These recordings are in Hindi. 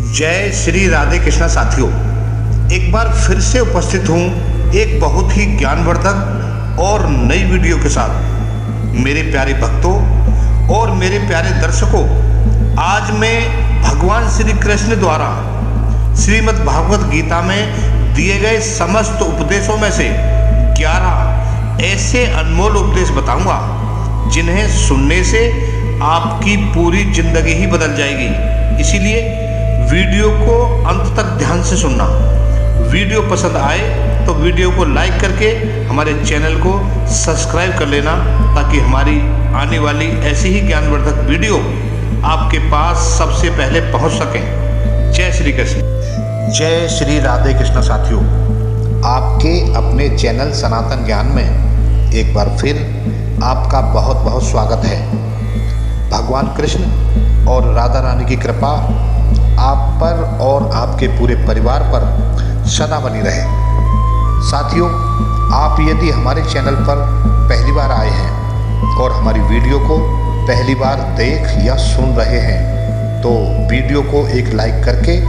जय श्री राधे कृष्णा साथियों, एक बार फिर से उपस्थित हूँ एक बहुत ही ज्ञानवर्धक और नई वीडियो के साथ। मेरे प्यारे भक्तों और मेरे प्यारे दर्शकों, आज मैं भगवान श्री कृष्ण द्वारा श्रीमद् भागवत गीता में दिए गए समस्त उपदेशों में से 11 ऐसे अनमोल उपदेश बताऊंगा जिन्हें सुनने से आपकी पूरी जिंदगी ही बदल जाएगी। इसीलिए वीडियो को अंत तक ध्यान से सुनना। वीडियो पसंद आए तो वीडियो को लाइक करके हमारे चैनल को सब्सक्राइब कर लेना, ताकि हमारी आने वाली ऐसी ही ज्ञानवर्धक वीडियो आपके पास सबसे पहले पहुंच सके। जय श्री कृष्ण। जय श्री राधे कृष्ण साथियों, आपके अपने चैनल सनातन ज्ञान में एक बार फिर आपका बहुत बहुत स्वागत है। भगवान कृष्ण और राधा रानी की कृपा आप पर और आपके पूरे परिवार पर सदा बनी रहे। साथियों, आप यदि हमारे चैनल पर पहली बार आए हैं और हमारी वीडियो को पहली बार देख या सुन रहे हैं तो वीडियो को एक लाइक करके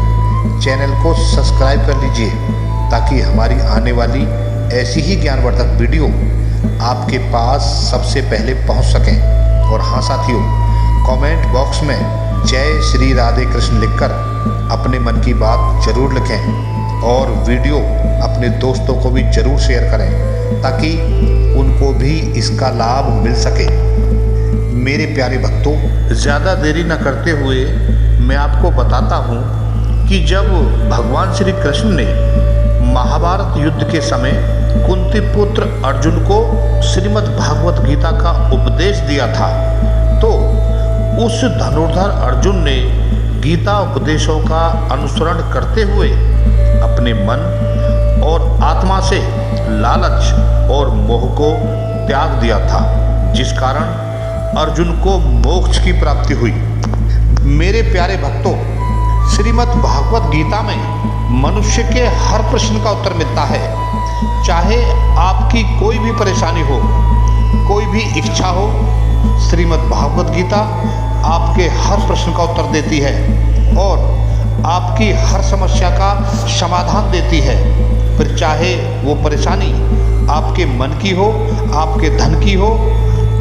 चैनल को सब्सक्राइब कर लीजिए, ताकि हमारी आने वाली ऐसी ही ज्ञानवर्धक वीडियो आपके पास सबसे पहले पहुंच सकें। और हाँ साथियों, कमेंट बॉक्स में जय श्री राधे कृष्ण लिखकर अपने मन की बात जरूर लिखें और वीडियो अपने दोस्तों को भी जरूर शेयर करें, ताकि उनको भी इसका लाभ मिल सके। मेरे प्यारे भक्तों, ज़्यादा देरी न करते हुए मैं आपको बताता हूँ कि जब भगवान श्री कृष्ण ने महाभारत युद्ध के समय कुंती पुत्र अर्जुन को श्रीमद् भागवत गीता का उपदेश दिया था, तो उस धनुर्धर अर्जुन ने गीता उपदेशों का अनुसरण करते हुए अपने मन और आत्मा से लालच और मोह को त्याग दिया था, जिस कारण अर्जुन को मोक्ष की प्राप्ति हुई। मेरे प्यारे भक्तों, श्रीमद् भागवत गीता में मनुष्य के हर प्रश्न का उत्तर मिलता है। चाहे आपकी कोई भी परेशानी हो, कोई भी इच्छा हो, श्रीमद् भागवत गीता आपके हर प्रश्न का उत्तर देती है और आपकी हर समस्या का समाधान देती है। फिर चाहे वो परेशानी आपके मन की हो, आपके धन की हो,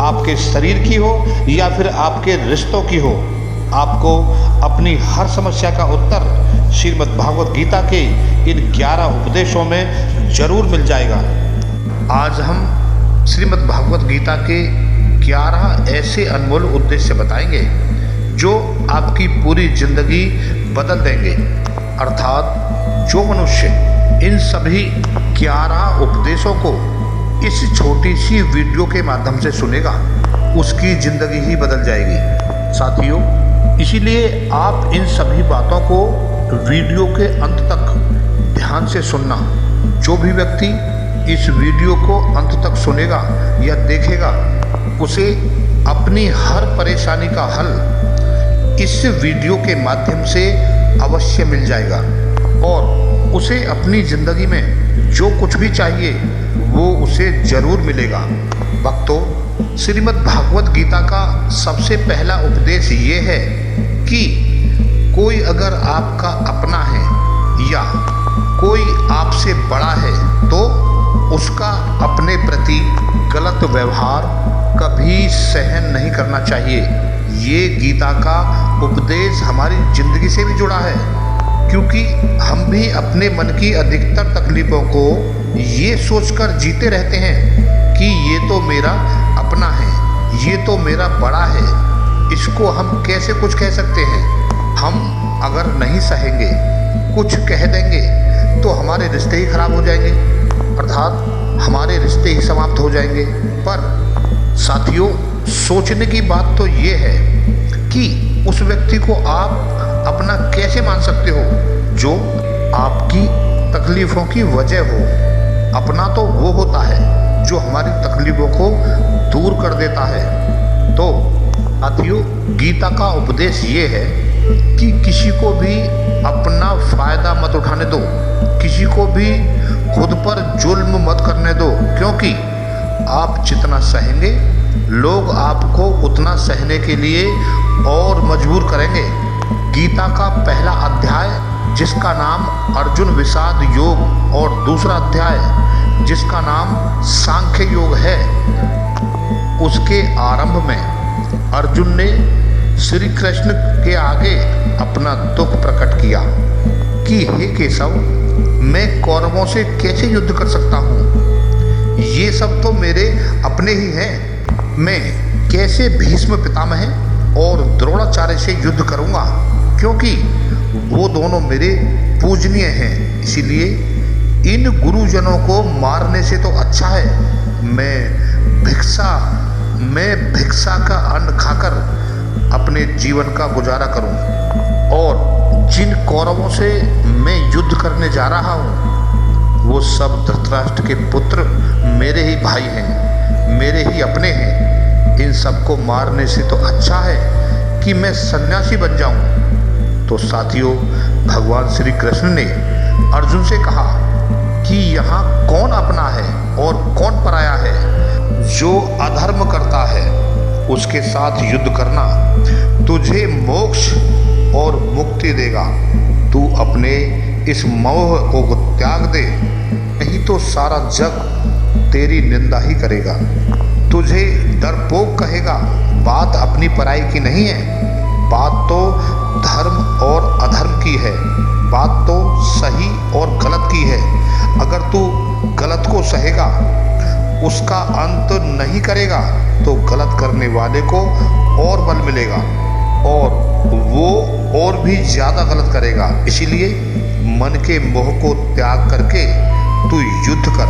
आपके शरीर की हो या फिर आपके रिश्तों की हो, आपको अपनी हर समस्या का उत्तर श्रीमद् भागवत गीता के इन 11 उपदेशों में जरूर मिल जाएगा। आज हम श्रीमद् भागवत गीता के 11 ऐसे अनमोल उद्देश्य बताएंगे जो आपकी पूरी जिंदगी बदल देंगे। अर्थात जो मनुष्य इन सभी 11 उपदेशों को इस छोटी सी वीडियो के माध्यम से सुनेगा, उसकी जिंदगी ही बदल जाएगी। साथियों, इसीलिए आप इन सभी बातों को वीडियो के अंत तक ध्यान से सुनना। जो भी व्यक्ति इस वीडियो को अंत तक सुनेगा या देखेगा, उसे अपनी हर परेशानी का हल इस वीडियो के माध्यम से अवश्य मिल जाएगा और उसे अपनी ज़िंदगी में जो कुछ भी चाहिए वो उसे ज़रूर मिलेगा। भक्तों, श्रीमद् भागवत गीता का सबसे पहला उपदेश ये है कि कोई अगर आपका अपना है या कोई आपसे बड़ा है तो उसका अपने प्रति गलत व्यवहार कभी सहन नहीं करना चाहिए। ये गीता का उपदेश हमारी ज़िंदगी से भी जुड़ा है, क्योंकि हम भी अपने मन की अधिकतर तकलीफ़ों को ये सोचकर जीते रहते हैं कि ये तो मेरा अपना है, ये तो मेरा बड़ा है, इसको हम कैसे कुछ कह सकते हैं। हम अगर नहीं सहेंगे, कुछ कह देंगे तो हमारे रिश्ते ही खराब हो जाएंगे, अर्थात हमारे रिश्ते ही समाप्त हो जाएंगे। पर साथियों, सोचने की बात तो ये है कि उस व्यक्ति को आप अपना कैसे मान सकते हो जो आपकी तकलीफ़ों की वजह हो। अपना तो वो होता है जो हमारी तकलीफ़ों को दूर कर देता है। तो साथियों, गीता का उपदेश ये है कि किसी को भी अपना फ़ायदा मत उठाने दो, किसी को भी खुद पर जुल्म मत करने दो, क्योंकि आप जितना सहेंगे लोग आपको उतना सहने के लिए और मजबूर करेंगे। गीता का पहला अध्याय जिसका नाम अर्जुन विषाद योग और दूसरा अध्याय जिसका नाम सांख्य योग है, उसके आरंभ में अर्जुन ने श्री कृष्ण के आगे अपना दुख प्रकट किया कि हे केशव, मैं कौरवों से कैसे युद्ध कर सकता हूँ? ये सब तो मेरे अपने ही हैं। मैं कैसे भीष्म पितामह और द्रोणाचार्य से युद्ध करूँगा, क्योंकि वो दोनों मेरे पूजनीय हैं। इसीलिए इन गुरुजनों को मारने से तो अच्छा है मैं भिक्षा का अन्न खाकर अपने जीवन का गुजारा करूं। और जिन कौरवों से मैं युद्ध करने जा रहा हूं, वो सब धृतराष्ट्र के पुत्र मेरे ही भाई हैं, मेरे ही अपने हैं। इन सबको मारने से तो अच्छा है कि मैं सन्यासी बन जाऊं। तो साथियों, भगवान श्री कृष्ण ने अर्जुन से कहा कि यहाँ कौन अपना है और कौन पराया है। जो अधर्म करता है उसके साथ युद्ध करना तुझे मोक्ष और मुक्ति देगा। तू अपने इस मोह को त्याग दे, नहीं तो सारा जग तेरी निंदा ही करेगा, तुझे डरपोक कहेगा। बात अपनी पराई की नहीं है, बात तो धर्म और अधर्म की है, बात तो सही और गलत की है। अगर तू गलत को सहेगा, उसका अंत नहीं करेगा, तो गलत करने वाले को और बल मिलेगा और वो और भी ज़्यादा गलत करेगा। इसीलिए मन के मोह को त्याग करके तू युद्ध कर।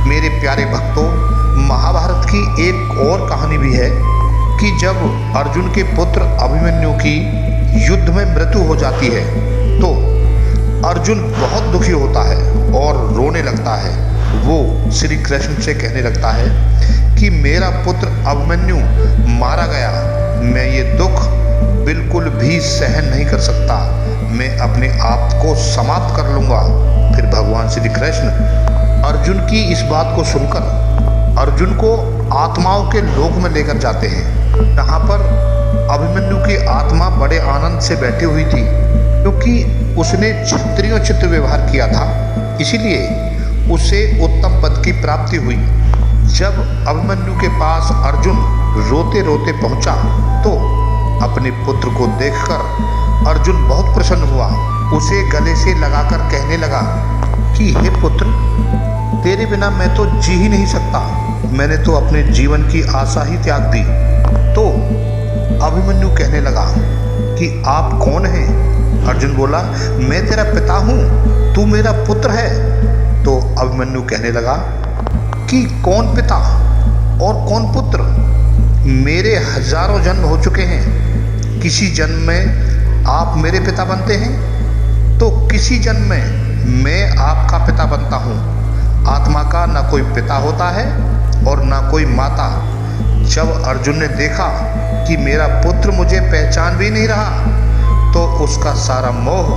मेरे प्यारे भक्तों, महाभारत की एक और कहानी भी है कि जब अर्जुन के पुत्र अभिमन्यु की युद्ध में मृत्यु हो जाती है तो अर्जुन बहुत दुखी होता है और रोने लगता है। वो श्री कृष्ण से कहने लगता है कि मेरा पुत्र अभिमन्यु मारा गया, मैं ये दुख बिल्कुल भी सहन नहीं कर सकता, मैं अपने आप को समाप्त कर लूँगा। फिर भगवान श्री कृष्ण अर्जुन की इस बात को सुनकर अर्जुन को आत्माओं के लोक में लेकर जाते हैं, जहाँ पर अभिमन्यु की आत्मा बड़े आनंद से बैठी हुई थी, क्योंकि उसने क्षत्रियोचित व्यवहार किया था, इसीलिए उसे उत्तम पद की प्राप्ति हुई। जब अभिमन्यु के पास अर्जुन रोते रोते पहुंचा तो अपने पुत्र को देखकर अर्जुन बहुत प्रसन्न हुआ। उसे गले से लगाकर कहने लगा कि हे पुत्र, तेरे बिना मैं तो जी ही नहीं सकता, मैंने तो अपने जीवन की आशा ही त्याग दी। तो अभिमन्यु कहने लगा कि आप कौन हैं? अर्जुन बोला, मैं तेरा पिता हूँ, तू मेरा पुत्र है। तो अभिमन्यु कहने लगा कि कौन पिता और कौन पुत्र? मेरे हजारों जन्म हो चुके हैं, किसी जन्म में आप मेरे पिता बनते हैं तो किसी जन्म में मैं आपका पिता बनता हूँ। आत्मा का ना कोई पिता होता है और ना कोई माता। जब अर्जुन ने देखा कि मेरा पुत्र मुझे पहचान भी नहीं रहा तो उसका सारा मोह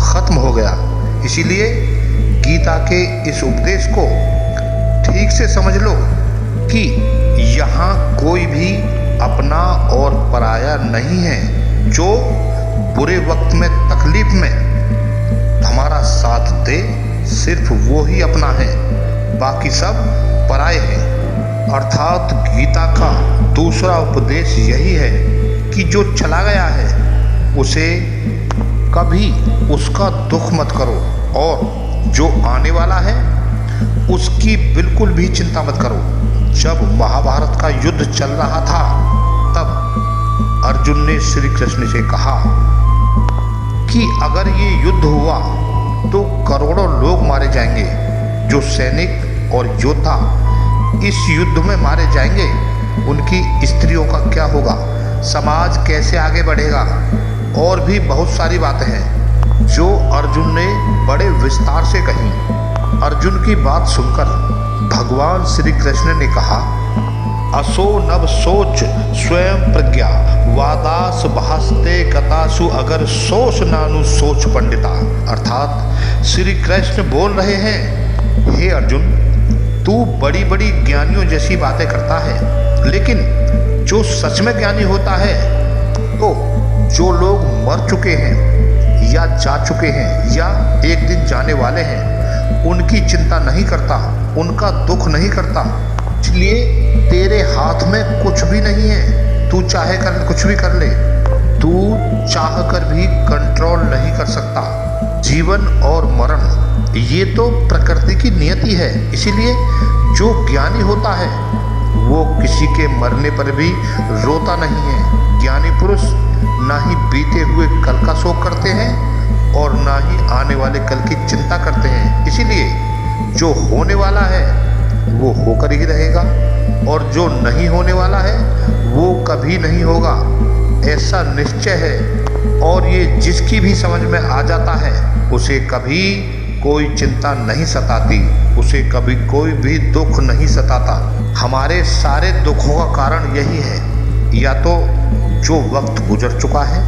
खत्म हो गया। इसीलिए गीता के इस उपदेश को ठीक से समझ लो कि यहाँ कोई भी अपना और पराया नहीं है। जो बुरे वक्त में तकलीफ में हमारा साथ दे, सिर्फ वो ही अपना है, बाकी सब पराए हैं। अर्थात गीता का दूसरा उपदेश यही है कि जो चला गया है उसे कभी उसका दुख मत करो और जो आने वाला है उसकी बिल्कुल भी चिंता मत करो। जब महाभारत का युद्ध चल रहा था तब अर्जुन ने श्री कृष्ण से कहा कि अगर ये युद्ध हुआ तो करोड़ों लोग मारे जाएंगे। जो सैनिक और योद्धा इस युद्ध में मारे जाएंगे उनकी स्त्रियों का क्या होगा, समाज कैसे आगे बढ़ेगा, और भी बहुत सारी बातें हैं जो अर्जुन ने बड़े विस्तार से कही। अर्जुन की बात सुनकर भगवान श्री कृष्ण ने कहा, असो नव सोच स्वयं प्रज्ञा वादास भास्ते कथासु अगर सोच नानु सोच पंडिता। अर्थात श्री कृष्ण बोल रहे हैं, हे अर्जुन, तू बड़ी बड़ी ज्ञानियों जैसी बातें करता है, लेकिन जो सच में ज्ञानी होता है तो जो लोग मर चुके हैं या जा चुके हैं या एक दिन जाने वाले हैं, उनकी चिंता नहीं करता, उनका दुख नहीं करता। इसलिए तेरे हाथ में कुछ भी नहीं है। तू चाहे कर कुछ भी कर ले, तू चाह कर भी कंट्रोल नहीं कर सकता। जीवन और मरण ये तो प्रकृति की नियति है। इसीलिए जो ज्ञानी होता है वो किसी के मरने पर भी रोता नहीं है। ज्ञानी पुरुष ना ही बीते हुए कल का शोक करते हैं और ना ही आने वाले कल की चिंता करते हैं। इसीलिए जो होने वाला है वो होकर ही रहेगा और जो नहीं होने वाला है वो कभी नहीं होगा, ऐसा निश्चय है। और ये जिसकी भी समझ में आ जाता है उसे कभी कोई चिंता नहीं सताती, उसे कभी कोई भी दुख नहीं सताता। हमारे सारे दुखों का कारण यही है, या तो जो वक्त गुजर चुका है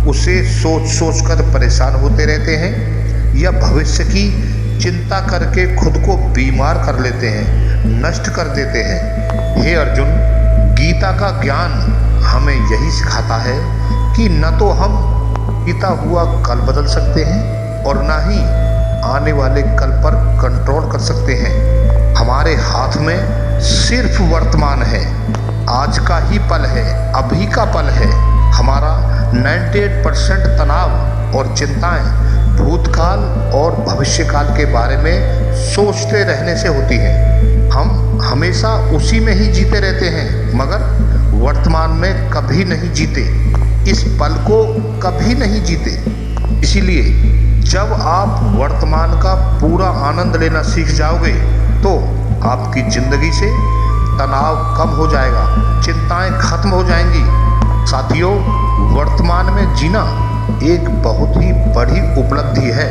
उसे सोच सोच कर परेशान होते रहते हैं, या भविष्य की चिंता करके खुद को बीमार कर लेते हैं, नष्ट कर देते हैं। हे अर्जुन, गीता का ज्ञान हमें यही सिखाता है कि न तो हम बीता हुआ कल बदल सकते हैं और न ही आने वाले कल पर कंट्रोल कर सकते हैं। हमारे हाथ में सिर्फ वर्तमान है, आज का ही पल है, अभी का पल है। हमारा 98% तनाव और चिंताएं भूतकाल और भविष्यकाल के बारे में सोचते रहने से होती हैं। हम हमेशा उसी में ही जीते रहते हैं, मगर वर्तमान में कभी नहीं जीते, इस पल को कभी नहीं जीते। इसीलिए जब आप वर्तमान का पूरा आनंद लेना सीख जाओगे तो आपकी जिंदगी से तनाव कम हो जाएगा, चिंताएं खत्म हो जाएंगी। साथियों, वर्तमान में जीना एक बहुत ही बड़ी उपलब्धि है,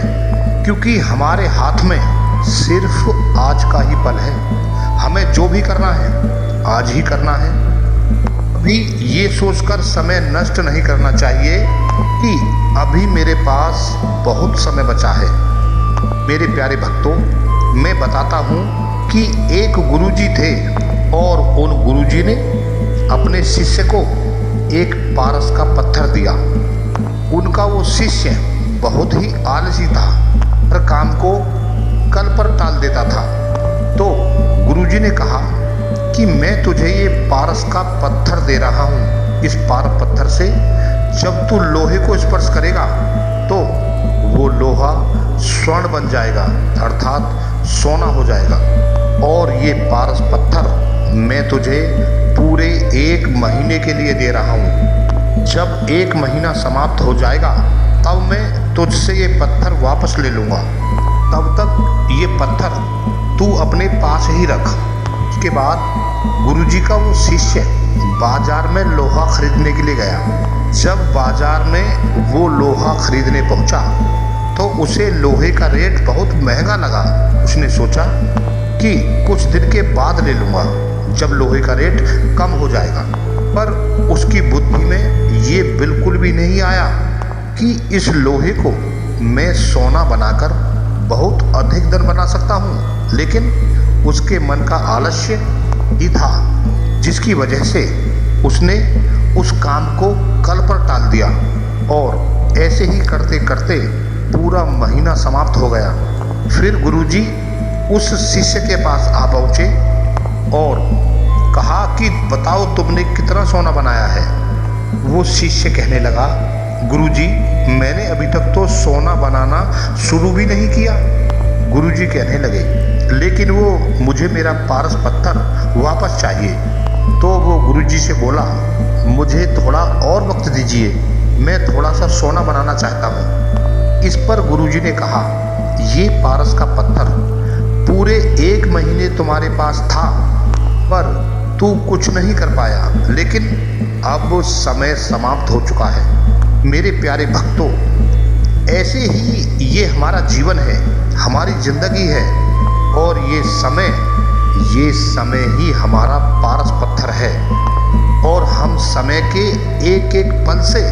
क्योंकि हमारे हाथ में सिर्फ आज का ही पल है। हमें जो भी करना है आज ही करना है। अभी ये सोचकर समय नष्ट नहीं करना चाहिए कि अभी मेरे पास बहुत समय बचा है। मेरे प्यारे भक्तों, मैं बताता हूँ कि एक गुरुजी थे और उन गुरुजी ने अपने शिष्य को एक पारस का पत्थर दिया। उनका वो शिष्य बहुत ही आलसी था, हर काम को कल पर टाल देता था। तो गुरुजी ने कहा कि मैं तुझे ये पारस का पत्थर दे रहा हूँ। इस पारस पत्थर से जब तू लोहे को स्पर्श करेगा तो वो लोहा स्वर्ण बन जाएगा, अर्थात सोना हो जाएगा। और ये पारस पत्थर मैं तुझे पूरे 1 महीने के लिए दे रहा हूँ। जब 1 महीना समाप्त हो जाएगा तब मैं तुझसे ये पत्थर वापस ले लूँगा। तब तक ये पत्थर तू अपने पास ही रख। उसके बाद गुरुजी का वो शिष्य बाजार में लोहा खरीदने के लिए गया। जब बाजार में वो लोहा खरीदने पहुंचा तो उसे लोहे का रेट बहुत महंगा लगा। उसने सोचा कि कुछ दिन के बाद ले लूँगा, जब लोहे का रेट कम हो जाएगा। पर उसकी बुद्धि में ये बिल्कुल भी नहीं आया कि इस लोहे को मैं सोना बनाकर बहुत अधिक धन बना सकता हूँ। लेकिन उसके मन का आलस्य ही था, जिसकी वजह से उसने उस काम को कल पर टाल दिया। और ऐसे ही करते करते पूरा महीना समाप्त हो गया। फिर गुरुजी उस शिष्य के पास आ पहुँचे और कहा कि बताओ तुमने कितना सोना बनाया है। वो शिष्य कहने लगा, गुरुजी मैंने अभी तक तो सोना बनाना शुरू भी नहीं किया। गुरुजी कहने लगे, लेकिन वो मुझे मेरा पारस पत्थर वापस चाहिए। तो वो गुरुजी से बोला, मुझे थोड़ा और वक्त दीजिए, मैं थोड़ा सा सोना बनाना चाहता हूँ। इस पर गुरुजी ने कहा, ये पारस का पत्थर पूरे 1 महीने तुम्हारे पास था, पर तू कुछ नहीं कर पाया। लेकिन अब समय समाप्त हो चुका है। मेरे प्यारे भक्तों, ऐसे ही ये हमारा जीवन है, हमारी जिंदगी है, और ये समय ही हमारा पारस पत्थर है। और हम समय के एक एक पल से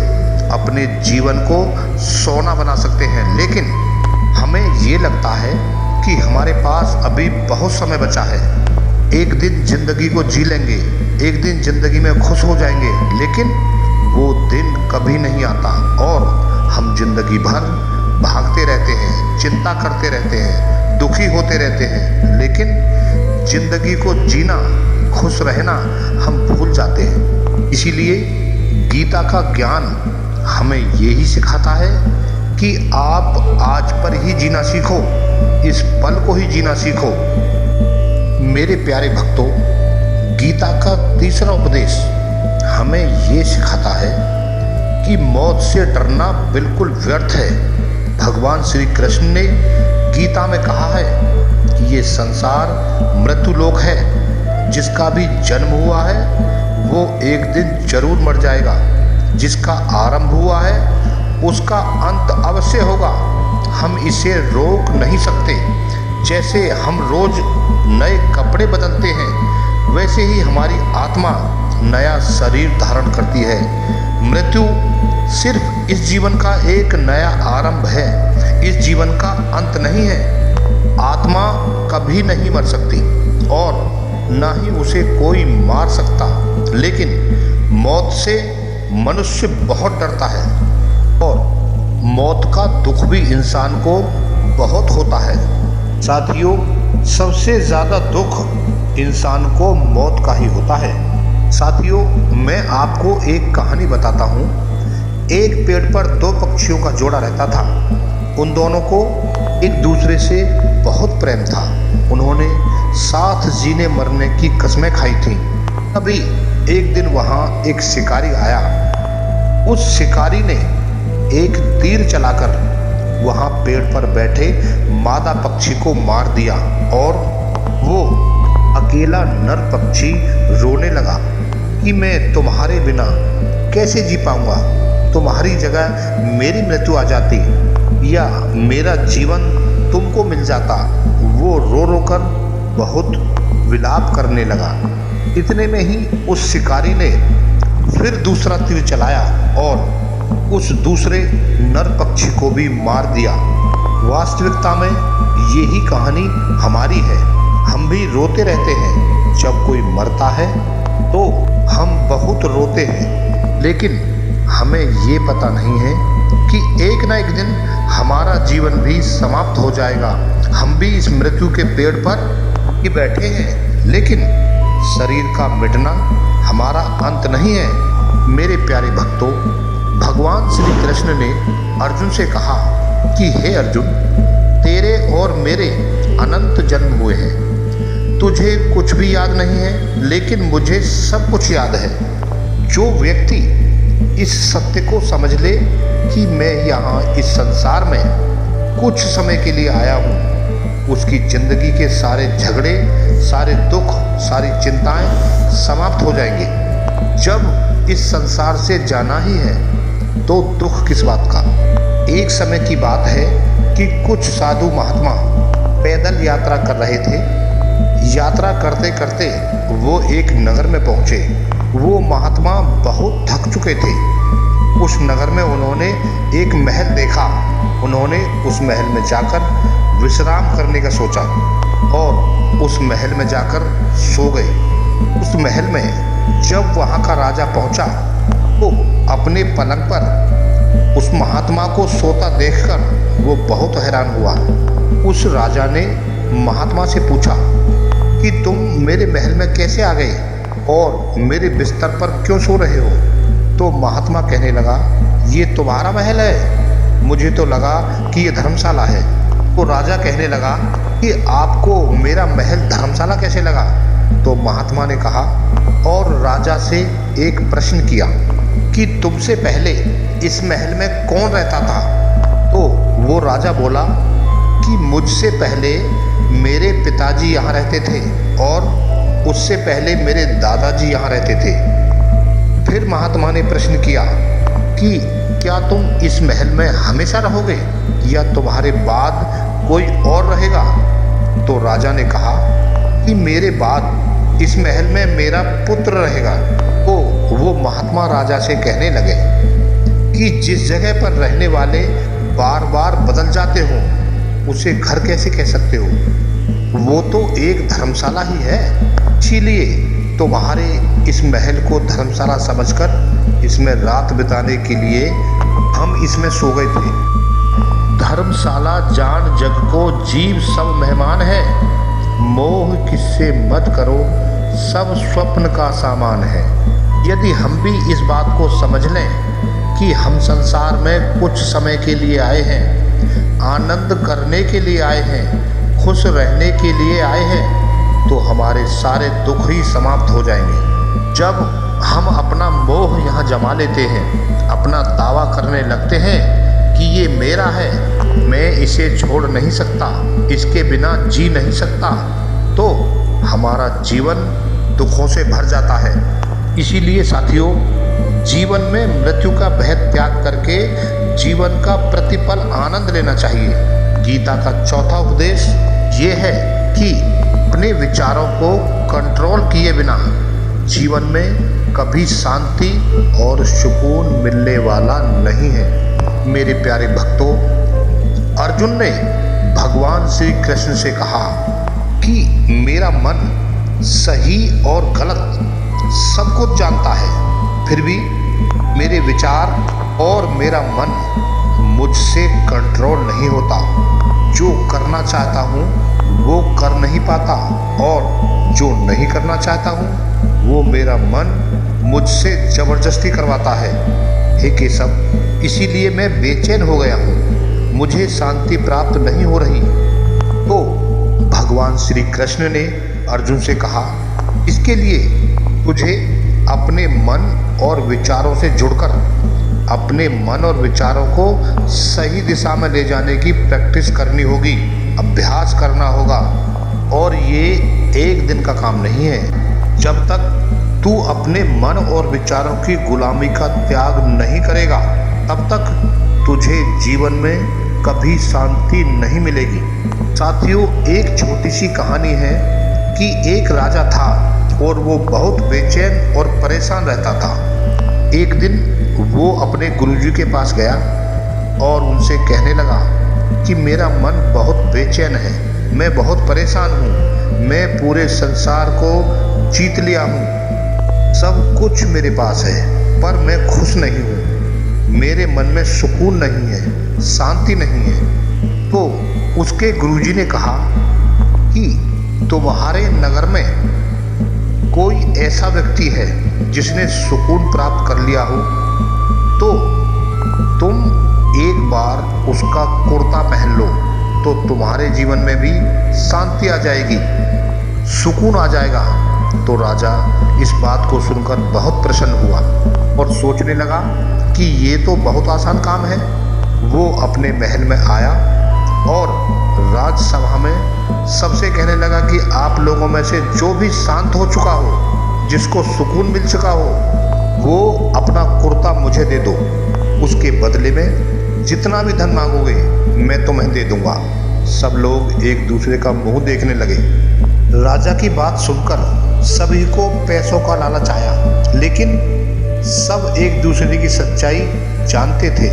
अपने जीवन को सोना बना सकते हैं। लेकिन हमें ये लगता है कि हमारे पास अभी बहुत समय बचा है, एक दिन जिंदगी को जी लेंगे, एक दिन जिंदगी में खुश हो जाएंगे। लेकिन वो दिन कभी नहीं आता और हम जिंदगी भर भागते रहते हैं, चिंता करते रहते हैं, दुखी होते रहते हैं, लेकिन जिंदगी को जीना, खुश रहना हम भूल जाते हैं। इसीलिए गीता का ज्ञान हमें यही सिखाता है कि आप आज पर ही जीना सीखो, इस पल को ही जीना सीखो। मेरे प्यारे भक्तों, गीता का तीसरा उपदेश हमें ये सिखाता है कि मौत से डरना बिल्कुल व्यर्थ है। भगवान श्री कृष्ण ने गीता में कहा है कि ये संसार मृत्युलोक है, जिसका भी जन्म हुआ है वो एक दिन जरूर मर जाएगा, जिसका आरंभ हुआ है उसका अंत अवश्य होगा। हम इसे रोक नहीं सकते। जैसे हम रोज नए कपड़े बदलते हैं, वैसे ही हमारी आत्मा नया शरीर धारण करती है। मृत्यु सिर्फ इस जीवन का एक नया आरंभ है, इस जीवन का अंत नहीं है। आत्मा कभी नहीं मर सकती और ना ही उसे कोई मार सकता, लेकिन मौत से मनुष्य बहुत डरता है और मौत का दुख भी इंसान को बहुत होता है। साथियों, सबसे ज़्यादा दुख इंसान को मौत का ही होता है। साथियों, मैं आपको एक कहानी बताता हूँ। एक पेड़ पर दो पक्षियों का जोड़ा रहता था। उन दोनों को एक दूसरे से बहुत प्रेम था। उन्होंने साथ जीने मरने की कसमें खाई थीं। अभी एक दिन वहाँ एक शिकारी आया। उस शिकारी ने एक तीर चलाकर वहाँ पेड़ पर बैठे मादा पक्षी को मार दिया और वो अकेला नर पक्षी रोने लगा कि मैं तुम्हारे बिना कैसे जी पाऊंगा। तुम्हारी जगह मेरी मृत्यु आ जाती या मेरा जीवन तुमको मिल जाता। वो रो रो कर बहुत विलाप करने लगा। इतने में ही उस शिकारी ने फिर दूसरा तीर चलाया और उस दूसरे नर पक्षी को भी मार दिया। वास्तविकता में यही कहानी हमारी है। हम भी रोते रहते हैं। जब कोई मरता है तो हम बहुत रोते हैं, लेकिन हमें ये पता नहीं है कि एक ना एक दिन हमारा जीवन भी समाप्त हो जाएगा। हम भी इस मृत्यु के पेड़ पर ही बैठे हैं, लेकिन शरीर का मिटना हमारा अंत नहीं है। मेरे प्यारे भक्तों, भगवान श्री कृष्ण ने अर्जुन से कहा कि हे अर्जुन, तेरे और मेरे अनंत जन्म हुए हैं। तुझे कुछ भी याद नहीं है, लेकिन मुझे सब कुछ याद है। जो व्यक्ति इस सत्य को समझ ले कि मैं यहाँ इस संसार में कुछ समय के लिए आया हूँ, उसकी जिंदगी के सारे झगड़े, सारे दुख, सारी चिंताएं समाप्त हो जाएंगे। जब इस संसार से जाना ही है तो दुख किस बात का। एक समय की बात है कि कुछ साधु महात्मा पैदल यात्रा कर रहे थे। यात्रा करते करते वो एक नगर में पहुँचे। वो महात्मा बहुत थक चुके थे। उस नगर में उन्होंने एक महल देखा। उन्होंने उस महल में जाकर विश्राम करने का सोचा और उस महल में जाकर सो गए। उस महल में जब वहाँ का राजा पहुँचा तो अपने पलंग पर उस महात्मा को सोता देखकर वो बहुत हैरान हुआ। उस राजा ने महात्मा से पूछा कि तुम मेरे महल में कैसे आ गए और मेरे बिस्तर पर क्यों सो रहे हो। तो महात्मा कहने लगा, ये तुम्हारा महल है, मुझे तो लगा कि ये धर्मशाला है। तो राजा कहने लगा कि आपको मेरा महल धर्मशाला कैसे लगा। तो महात्मा ने कहा और राजा से एक प्रश्न किया कि तुमसे पहले इस महल में कौन रहता था। तो वो राजा बोला कि मुझसे पहले मेरे पिताजी यहाँ रहते थे और उससे पहले मेरे दादाजी यहाँ रहते थे। फिर महात्मा ने प्रश्न किया कि क्या तुम इस महल में हमेशा रहोगे या तुम्हारे बाद कोई और रहेगा। तो राजा ने कहा कि मेरे बाद इस महल में मेरा पुत्र रहेगा। तो वो महात्मा राजा से कहने लगे कि जिस जगह पर रहने वाले बार बार बदल जाते हो उसे घर कैसे कह सकते हो। वो तो एक धर्मशाला ही है। इसीलिए तुम्हारे इस महल को धर्मशाला समझकर इसमें रात बिताने के लिए हम इसमें सो गए थे। धर्मशाला जान जग को जीव सब मेहमान है, मोह किससे मत करो सब स्वप्न का सामान है। यदि हम भी इस बात को समझ लें कि हम संसार में कुछ समय के लिए आए हैं, आनंद करने के लिए आए हैं, खुश रहने के लिए आए हैं, तो हमारे सारे दुख ही समाप्त हो जाएंगे। जब हम अपना मोह यहाँ जमा लेते हैं, अपना दावा करने लगते हैं कि ये मेरा है, मैं इसे छोड़ नहीं सकता, इसके बिना जी नहीं सकता, तो हमारा जीवन दुखों से भर जाता है। इसीलिए साथियों, जीवन में मृत्यु का भय त्याग करके जीवन का प्रतिपल आनंद लेना चाहिए। गीता का चौथा उपदेश ये है कि अपने विचारों को कंट्रोल किए बिना जीवन में कभी शांति और सुकून मिलने वाला नहीं है। मेरे प्यारे भक्तों, अर्जुन ने भगवान श्री कृष्ण से कहा कि मेरा मन सही और गलत सब कुछ जानता है, फिर भी मेरे विचार और मेरा मन मुझसे कंट्रोल नहीं होता। जो करना चाहता हूँ वो कर नहीं पाता, और जो नहीं करना चाहता हूँ वो मेरा मन मुझसे जबरदस्ती करवाता है। हे केशव, इसीलिए मैं बेचैन हो गया हूँ, मुझे शांति प्राप्त नहीं हो रही। तो भगवान श्री कृष्ण ने अर्जुन से कहा, इसके लिए तुझे अपने मन और विचारों से जुड़कर अपने मन और विचारों को सही दिशा में ले जाने की प्रैक्टिस करनी होगी, अभ्यास करना होगा। और ये एक दिन का काम नहीं है। जब तक तू अपने मन और विचारों की गुलामी का त्याग नहीं करेगा, तब तक तुझे जीवन में कभी शांति नहीं मिलेगी। साथियों, एक छोटी सी कहानी है कि एक राजा था और वो बहुत बेचैन और परेशान रहता था। एक दिन वो अपने गुरुजी के पास गया और उनसे कहने लगा कि मेरा मन बहुत बेचैन है, मैं बहुत परेशान हूँ, मैं पूरे संसार को जीत लिया हूँ, सब कुछ मेरे पास है, पर मैं खुश नहीं हूँ, मेरे मन में सुकून नहीं है, शांति नहीं है। तो उसके गुरुजी ने कहा कि तुम्हारे नगर में कोई ऐसा व्यक्ति है जिसने सुकून प्राप्त कर लिया हो, तो तुम एक बार उसका कुर्ता पहन लो, तो तुम्हारे जीवन में भी शांति आ जाएगी, सुकून आ जाएगा। तो राजा इस बात को सुनकर बहुत प्रसन्न हुआ और सोचने लगा कि ये तो बहुत आसान काम है। वो अपने महल में आया और राजसभा में सबसे कहने लगा कि आप लोगों में से जो भी शांत हो चुका हो, जिसको सुकून मिल चुका हो, वो अपना कुर्ता मुझे दे दो, उसके बदले में जितना भी धन मांगोगे मैं तुम्हें दे दूंगा। सब लोग एक दूसरे का मुंह देखने लगे। राजा की बात सुनकर सभी को पैसों का लालच आया, लेकिन सब एक दूसरे की सच्चाई जानते थे,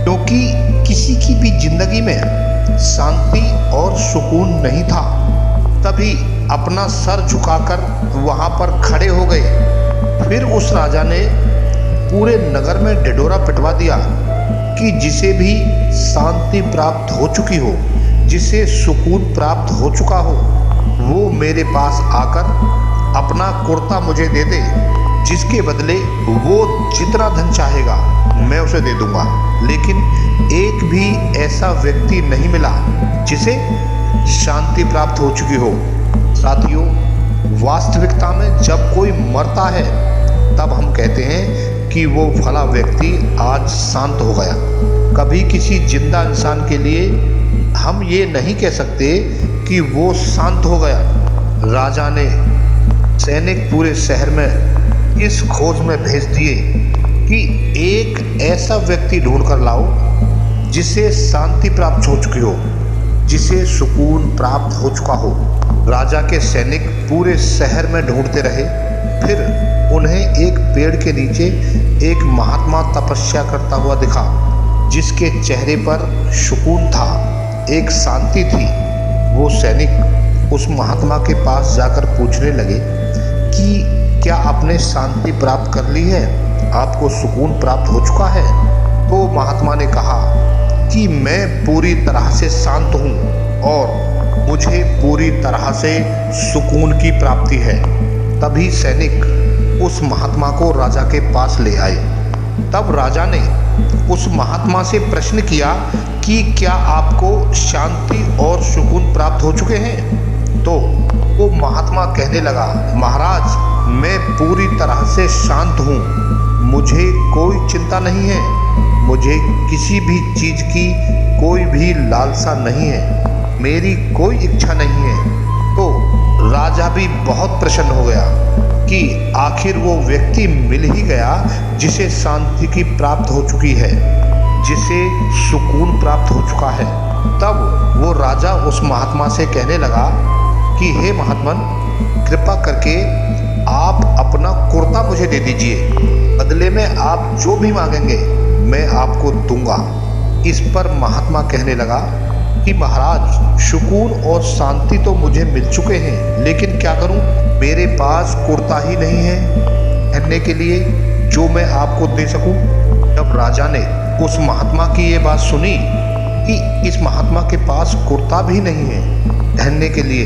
क्योंकि किसी की भी जिंदगी में शांति और सुकून नहीं था। तभी अपना सर झुकाकर वहां पर खड़े हो गए। फिर उस राजा ने पूरे नगर में ढिढोरा पिटवा दिया कि जिसे भी शांति प्राप्त हो चुकी हो, जिसे सुकून प्राप्त हो चुका हो, वो मेरे पास आकर अपना कुर्ता मुझे दे दे, जिसके बदले वो जितना धन चाहेगा मैं उसे दे दूंगा। लेकिन एक भी ऐसा व्यक्ति नहीं मिला जिसे शांति प्राप्त हो चुकी हो। साथियों, वास्तविकता में जब कोई मरता है तब हम कहते हैं कि वो फला व्यक्ति आज शांत हो गया। कभी किसी जिंदा इंसान के लिए हम ये नहीं कह सकते कि वो शांत हो गया। राजा ने सैनिक पूरे शहर में इस खोज में भेज दिए कि एक ऐसा व्यक्ति ढूंढ कर लाओ जिसे शांति प्राप्त हो चुकी हो, जिसे सुकून प्राप्त हो चुका हो। राजा के सैनिक पूरे शहर में ढूंढते रहे। फिर उन्हें एक पेड़ के नीचे एक महात्मा तपस्या करता हुआ दिखा, जिसके चेहरे पर सुकून था, एक शांति थी। वो सैनिक उस महात्मा के पास जाकर पूछने लगे कि क्या आपने शांति प्राप्त कर ली है, आपको सुकून प्राप्त हो चुका है? तो महात्मा ने कहा कि मैं पूरी तरह से शांत हूँ और मुझे पूरी तरह से सुकून की प्राप्ति है। तभी सैनिक उस महात्मा को राजा के पास ले आए। तब राजा ने उस महात्मा से प्रश्न किया कि क्या आपको शांति और सुकून प्राप्त हो चुके हैं? तो वो महात्मा कहने लगा, महाराज, मैं पूरी तरह से शांत हूँ, मुझे कोई चिंता नहीं है, मुझे किसी भी चीज़ की कोई भी लालसा नहीं है, मेरी कोई इच्छा नहीं है। तो राजा भी बहुत प्रसन्न हो गया कि आखिर वो व्यक्ति मिल ही गया जिसे शांति की प्राप्त हो चुकी है, जिसे सुकून प्राप्त हो चुका है। तब वो राजा उस महात्मा से कहने लगा कि हे महात्मन, कृपा करके आप अपना कुर्ता मुझे दे दीजिए, बदले में आप जो भी मांगेंगे मैं आपको दूंगा। इस पर महात्मा कहने लगा कि महाराज, सुकून और शांति तो मुझे मिल चुके हैं, लेकिन क्या करूं, मेरे पास कुर्ता ही नहीं है पहनने के लिए जो मैं आपको दे सकूं। जब राजा ने उस महात्मा की ये बात सुनी कि इस महात्मा के पास कुर्ता भी नहीं है पहनने के लिए,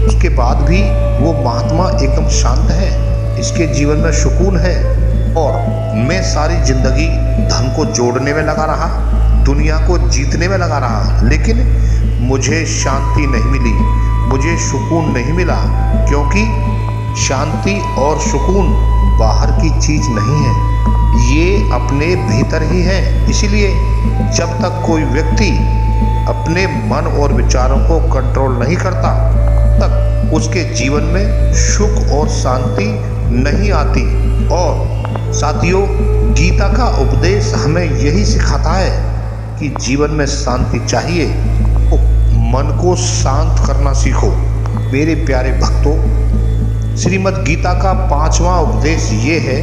उसके बाद भी वो महात्मा एकदम शांत है, इसके जीवन में सुकून है और मैं सारी जिंदगी धन को जोड़ने में लगा रहा, दुनिया को जीतने में लगा रहा, लेकिन मुझे शांति नहीं मिली, मुझे सुकून नहीं मिला, क्योंकि शांति और सुकून बाहर की चीज़ नहीं है, ये अपने भीतर ही है। इसीलिए जब तक कोई व्यक्ति अपने मन और विचारों को कंट्रोल नहीं करता, तक उसके जीवन में सुख और शांति नहीं आती। और साथियों, गीता का उपदेश हमें यही सिखाता है कि जीवन में शांति चाहिए तो मन को शांत करना सीखो। मेरे प्यारे भक्तों, श्रीमद् गीता का 5वां उपदेश ये है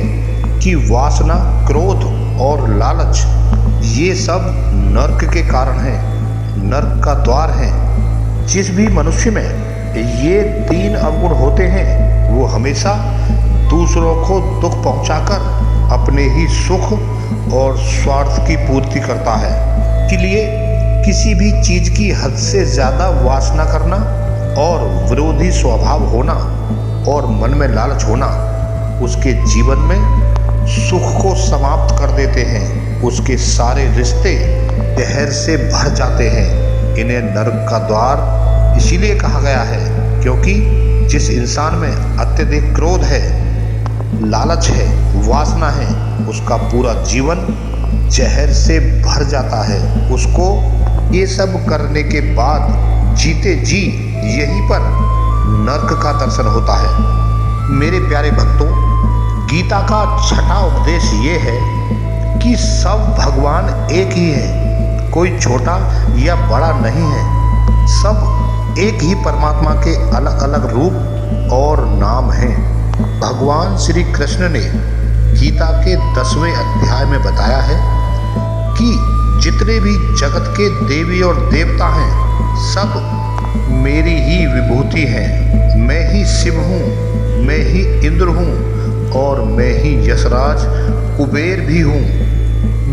कि वासना, क्रोध और लालच ये सब नर्क के कारण हैं, नर्क का द्वार है। जिस भी मनुष्य में ये 3 अवगुण होते हैं वो हमेशा दूसरों को दुख पहुंचाकर अपने ही सुख और स्वार्थ की पूर्ति करता है। इसलिए किसी भी चीज़ की हद से ज़्यादा वासना करना और विरोधी स्वभाव होना और मन में लालच होना उसके जीवन में सुख को समाप्त कर देते हैं। उसके सारे रिश्ते जहर से भर जाते हैं। इन्हें नरक का द्वार इसीलिए कहा गया है क्योंकि जिस इंसान में अत्यधिक क्रोध है, लालच है, वासना है, उसका पूरा जीवन जहर से भर जाता है। उसको ये सब करने के बाद जीते जी यहीं पर नरक का दर्शन होता है। मेरे प्यारे भक्तों, गीता का 6वां उपदेश ये है कि सब भगवान एक ही है, कोई छोटा या बड़ा नहीं है। सब एक ही परमात्मा के अलग अलग रूप और नाम हैं। भगवान श्री कृष्ण ने गीता के 10वें अध्याय में बताया है कि जितने भी जगत के देवी और देवता हैं, सब मेरी ही विभूति हैं। मैं ही शिव हूँ, मैं ही इंद्र हूँ और मैं ही यशराज कुबेर भी हूँ।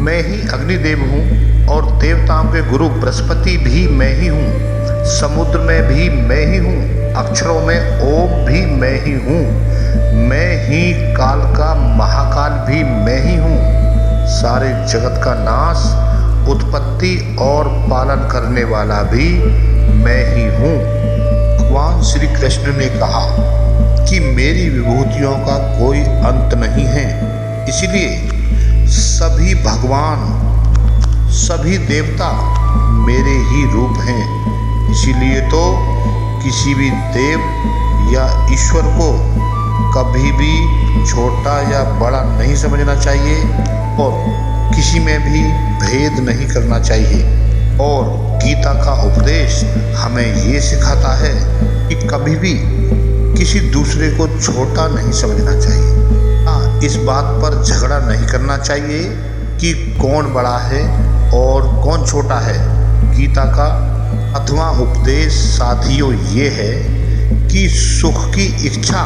मैं ही अग्निदेव हूँ और देवताओं के गुरु बृहस्पति भी मैं ही हूँ। समुद्र में भी मैं ही हूँ, अक्षरों में ओम भी मैं ही हूँ। मैं ही काल का महाकाल भी मैं ही हूँ। सारे जगत का नाश, उत्पत्ति और पालन करने वाला भी मैं ही हूँ। भगवान श्री कृष्ण ने कहा कि मेरी विभूतियों का कोई अंत नहीं है। इसलिए सभी भगवान, सभी देवता मेरे ही रूप हैं। इसीलिए तो किसी भी देव या ईश्वर को कभी भी छोटा या बड़ा नहीं समझना चाहिए और किसी में भी भेद नहीं करना चाहिए। और गीता का उपदेश हमें ये सिखाता है कि कभी भी किसी दूसरे को छोटा नहीं समझना चाहिए। हाँ, इस बात पर झगड़ा नहीं करना चाहिए कि कौन बड़ा है और कौन छोटा है। गीता का 8वां उपदेश साथियों ये है कि सुख की इच्छा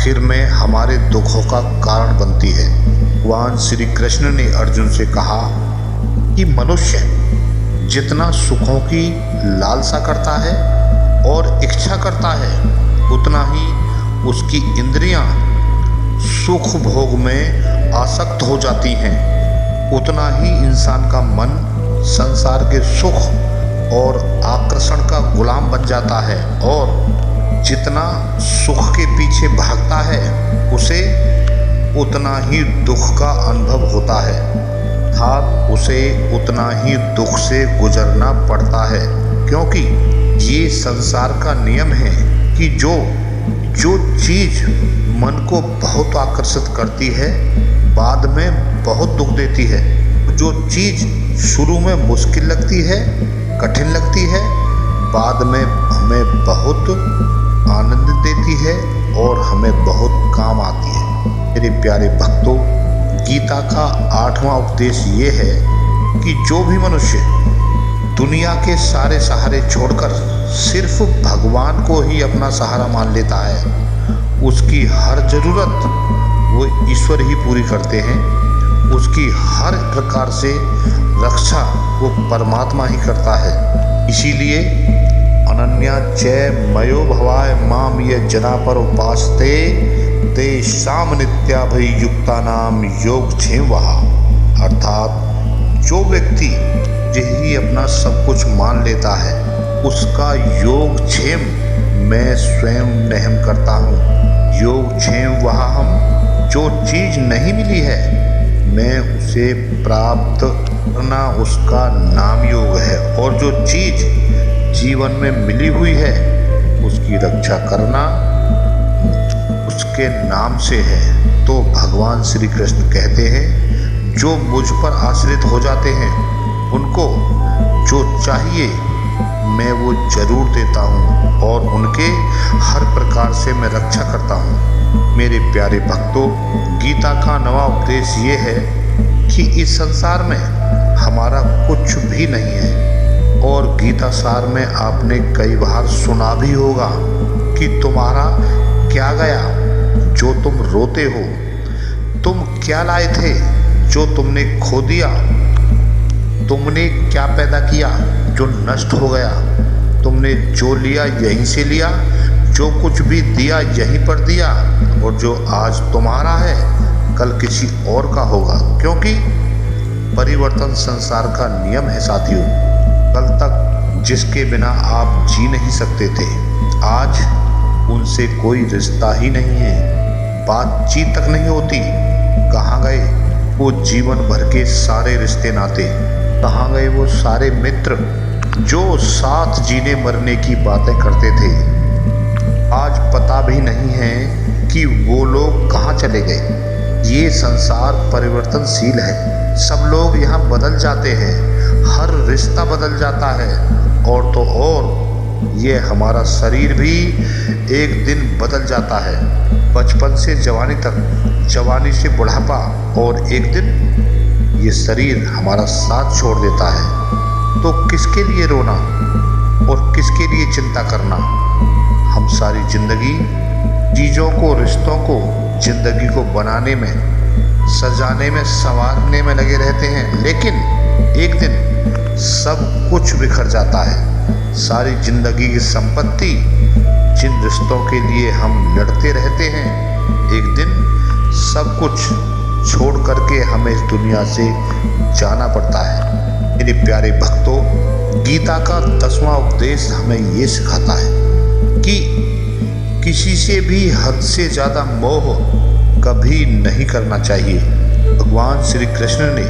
फिर में हमारे दुखों का कारण बनती है। भगवान श्री कृष्ण ने अर्जुन से कहा कि मनुष्य जितना सुखों की लालसा करता है और इच्छा करता है, उतना ही उसकी इंद्रियां सुख भोग में आसक्त हो जाती हैं, उतना ही इंसान का मन संसार के सुख और आकर्षण का गुलाम बन जाता है और जितना सुख के पीछे भागता है उसे उतना ही दुख का अनुभव होता है, अर्थात उसे उतना ही दुख से गुजरना पड़ता है। क्योंकि ये संसार का नियम है कि जो चीज़ मन को बहुत आकर्षित करती है बाद में बहुत दुख देती है, जो चीज़ शुरू में मुश्किल लगती है, कठिन लगती है, बाद में हमें बहुत आनंद देती है और हमें बहुत काम आती है। मेरे प्यारे भक्तों, गीता का 8वां उपदेश ये है कि जो भी मनुष्य दुनिया के सारे सहारे छोड़कर सिर्फ भगवान को ही अपना सहारा मान लेता है, उसकी हर ज़रूरत वो ईश्वर ही पूरी करते हैं, उसकी हर प्रकार से रक्षा वो परमात्मा ही करता है। इसीलिए अनन्या चै मयो भवाय माम ये जना पर उपासते ते शाम नित्याभियुक्तानाम योगक्षेम वहा, अर्थात जो व्यक्ति यही अपना सब कुछ मान लेता है उसका योगक्षेम मैं स्वयं नेहम करता हूँ। योगक्षेम वहा हम, जो चीज़ नहीं मिली है मैं उसे प्राप्त करना उसका नाम योग है, और जो चीज़ जीवन में मिली हुई है उसकी रक्षा करना उसके नाम से है। तो भगवान श्री कृष्ण कहते हैं, जो मुझ पर आश्रित हो जाते हैं उनको जो चाहिए मैं वो जरूर देता हूँ और उनके हर प्रकार से मैं रक्षा करता हूँ। मेरे प्यारे भक्तों, गीता का 9वां उपदेश ये है कि इस संसार में हमारा कुछ भी नहीं है, और गीता सार में आपने कई बार सुना भी होगा कि तुम्हारा क्या गया जो तुम रोते हो, तुम क्या लाए थे जो तुमने खो दिया, तुमने क्या पैदा किया जो नष्ट हो गया, तुमने जो लिया यहीं से लिया, जो कुछ भी दिया यहीं पर दिया, और जो आज तुम्हारा है कल किसी और का होगा। क्योंकि परिवर्तन संसार का नियम है साथियों। कल तक जिसके बिना आप जी नहीं सकते थे, आज उनसे कोई रिश्ता ही नहीं है, बातचीत तक नहीं होती। कहाँ गए वो जीवन भर के सारे रिश्ते नाते, कहाँ गए वो सारे मित्र जो साथ जीने मरने की बातें करते थे। आज पता भी नहीं है कि वो लोग कहाँ चले गए। ये संसार परिवर्तनशील है, सब लोग यहाँ बदल जाते हैं, हर रिश्ता बदल जाता है, और तो और ये हमारा शरीर भी एक दिन बदल जाता है। बचपन से जवानी तक, जवानी से बुढ़ापा, और एक दिन ये शरीर हमारा साथ छोड़ देता है। तो किसके लिए रोना और किसके लिए चिंता करना। हम सारी जिंदगी चीज़ों को, रिश्तों को, जिंदगी को बनाने में, सजाने में, संवारने में लगे रहते हैं, लेकिन एक दिन सब कुछ बिखर जाता है। सारी जिंदगी की संपत्ति, जिन रिश्तों के लिए हम लड़ते रहते हैं, एक दिन सब कुछ छोड़ करके हमें इस दुनिया से जाना पड़ता है। मेरे प्यारे भक्तों, गीता का 10वां उपदेश हमें ये सिखाता है कि किसी से भी हद से ज़्यादा मोह कभी नहीं करना चाहिए। भगवान श्री कृष्ण ने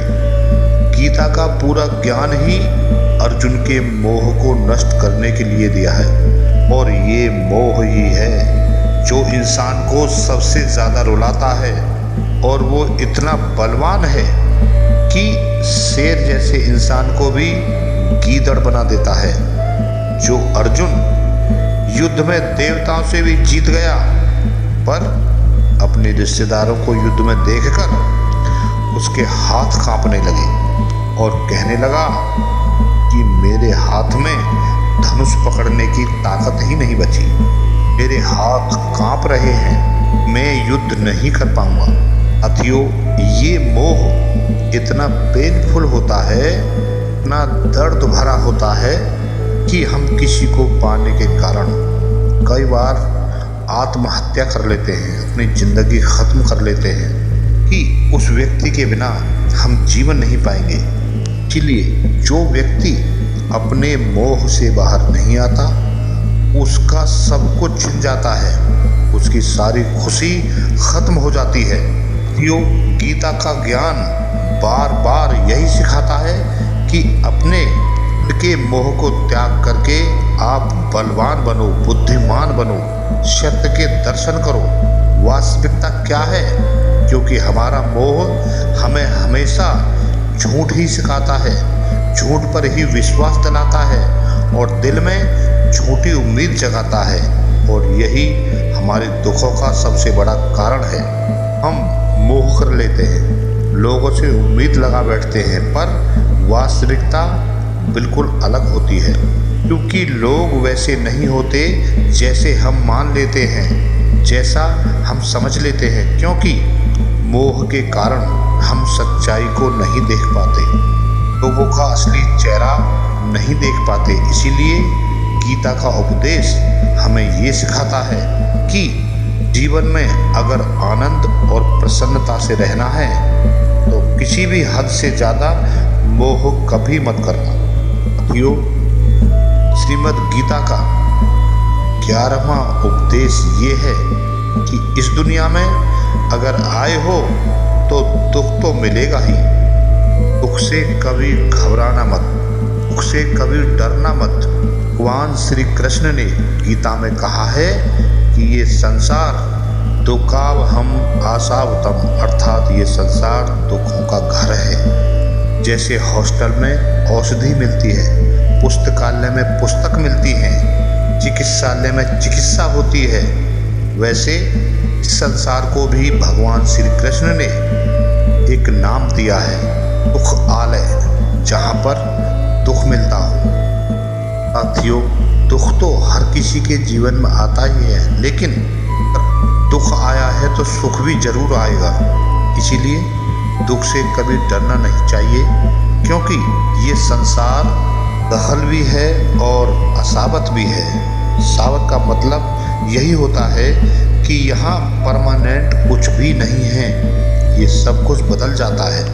गीता का पूरा ज्ञान ही अर्जुन के मोह को नष्ट करने के लिए दिया है, और ये मोह ही है जो इंसान को सबसे ज़्यादा रुलाता है, और वो इतना बलवान है कि शेर जैसे इंसान को भी गीदड़ बना देता है। जो अर्जुन युद्ध में देवताओं से भी जीत गया, पर अपने रिश्तेदारों को युद्ध में देखकर उसके हाथ कांपने लगे और कहने लगा कि मेरे हाथ में धनुष पकड़ने की ताकत ही नहीं बची, मेरे हाथ कांप रहे हैं, मैं युद्ध नहीं कर पाऊंगा। साथियों, ये मोह इतना पेनफुल होता है, इतना दर्द भरा होता है कि हम किसी को पाने के कारण कई बार आत्महत्या कर लेते हैं, अपनी ज़िंदगी ख़त्म कर लेते हैं कि उस व्यक्ति के बिना हम जीवन नहीं पाएंगे। इसलिए जो व्यक्ति अपने मोह से बाहर नहीं आता, उसका सब कुछ छिन जाता है, उसकी सारी खुशी ख़त्म हो जाती है। यो गीता का ज्ञान बार बार यही सिखाता है कि अपने के मोह को त्याग करके आप बलवान बनो, बुद्धिमान बनो, सत्य के दर्शन करो। वास्तविकता क्या है? क्योंकि हमारा मोह हमें हमेशा झूठ ही सिखाता है, झूठ पर ही विश्वास दिलाता है और दिल में झूठी उम्मीद जगाता है, और यही हमारे दुखों का सबसे बड़ा कारण है। हम मोह कर लेते हैं, लोगों से उम्मीद लगा बैठते हैं, पर वास्तविकता बिल्कुल अलग होती है, क्योंकि लोग वैसे नहीं होते जैसे हम मान लेते हैं, जैसा हम समझ लेते हैं। क्योंकि मोह के कारण हम सच्चाई को नहीं देख पाते, लोगों का असली चेहरा नहीं देख पाते। इसीलिए गीता का उपदेश हमें ये सिखाता है कि जीवन में अगर आनंद और प्रसन्नता से रहना है तो किसी भी हद से ज़्यादा मोह कभी मत करना। साथियों, श्रीमद् गीता का 11वां उपदेश ये है कि इस दुनिया में अगर आए हो तो दुख तो मिलेगा ही। दुख से कभी घबराना मत, दुख से कभी डरना मत। भगवान श्री कृष्ण ने गीता में कहा है कि ये संसार दुखाव हम आसावतम, अर्थात ये संसार दुखों का घर है। जैसे हॉस्टल में औषधि मिलती है, पुस्तकालय में पुस्तक मिलती है, चिकित्सालय में चिकित्सा होती है, वैसे इस संसार को भी भगवान श्री कृष्ण ने एक नाम दिया है, दुख आलय, जहाँ पर दुख मिलता हो। साथियों, दुख तो हर किसी के जीवन में आता ही है, लेकिन दुख आया है तो सुख भी जरूर आएगा। इसीलिए दुख से कभी डरना नहीं चाहिए, क्योंकि ये संसार दहल भी है और असावत भी है। सावत का मतलब यही होता है कि यहाँ परमानेंट कुछ भी नहीं है, ये सब कुछ बदल जाता है।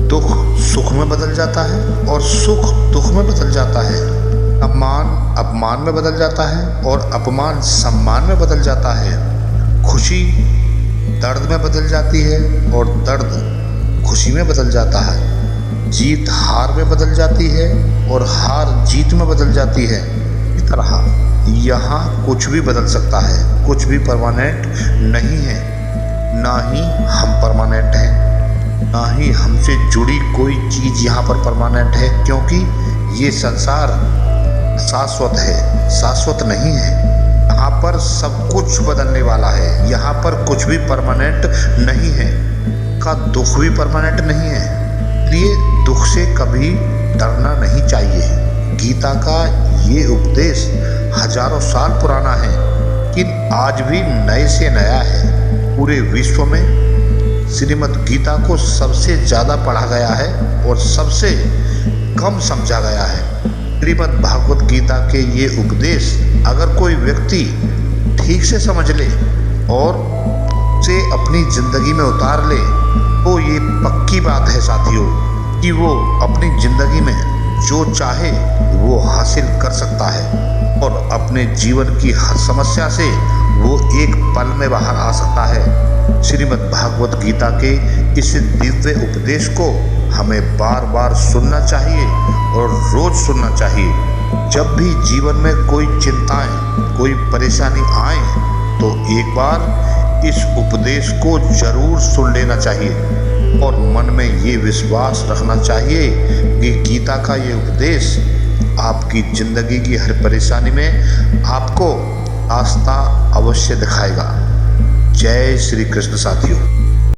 दुख सुख में बदल जाता है और सुख दुख में बदल जाता है। सम्मान अपमान में बदल जाता है और अपमान सम्मान में बदल जाता है। खुशी दर्द में बदल जाती है और दर्द खुशी में बदल जाता है। जीत हार में बदल जाती है और हार जीत में बदल जाती है। इस तरह यहाँ कुछ भी बदल सकता है, कुछ भी परमानेंट नहीं है। ना ही हम परमानेंट हैं, ना ही हमसे जुड़ी कोई चीज़ यहाँ पर परमानेंट है, क्योंकि ये संसार शाश्वत है, शाश्वत नहीं है। यहाँ पर सब कुछ बदलने वाला है, यहाँ पर कुछ भी परमानेंट नहीं है। का दुख भी परमानेंट नहीं है, इसलिए दुख से कभी डरना नहीं चाहिए। गीता का ये उपदेश हजारों साल पुराना है, लेकिन आज भी नए से नया है। पूरे विश्व में श्रीमद् गीता को सबसे ज़्यादा पढ़ा गया है और सबसे कम समझा गया है। श्रीमद् भागवत गीता के ये उपदेश अगर कोई व्यक्ति ठीक से समझ ले और उसे अपनी ज़िंदगी में उतार ले तो ये पक्की बात है साथियों कि वो अपनी ज़िंदगी में जो चाहे वो हासिल कर सकता है और अपने जीवन की हर समस्या से वो एक पल में बाहर आ सकता है। श्रीमद् भागवत गीता के इस दिव्य उपदेश को हमें बार बार सुनना चाहिए और रोज़ सुनना चाहिए। जब भी जीवन में कोई चिंताएं, कोई परेशानी आए तो एक बार इस उपदेश को जरूर सुन लेना चाहिए और मन में ये विश्वास रखना चाहिए कि गीता का ये उपदेश आपकी ज़िंदगी की हर परेशानी में आपको रास्ता अवश्य दिखाएगा। जय श्री कृष्ण साथियों।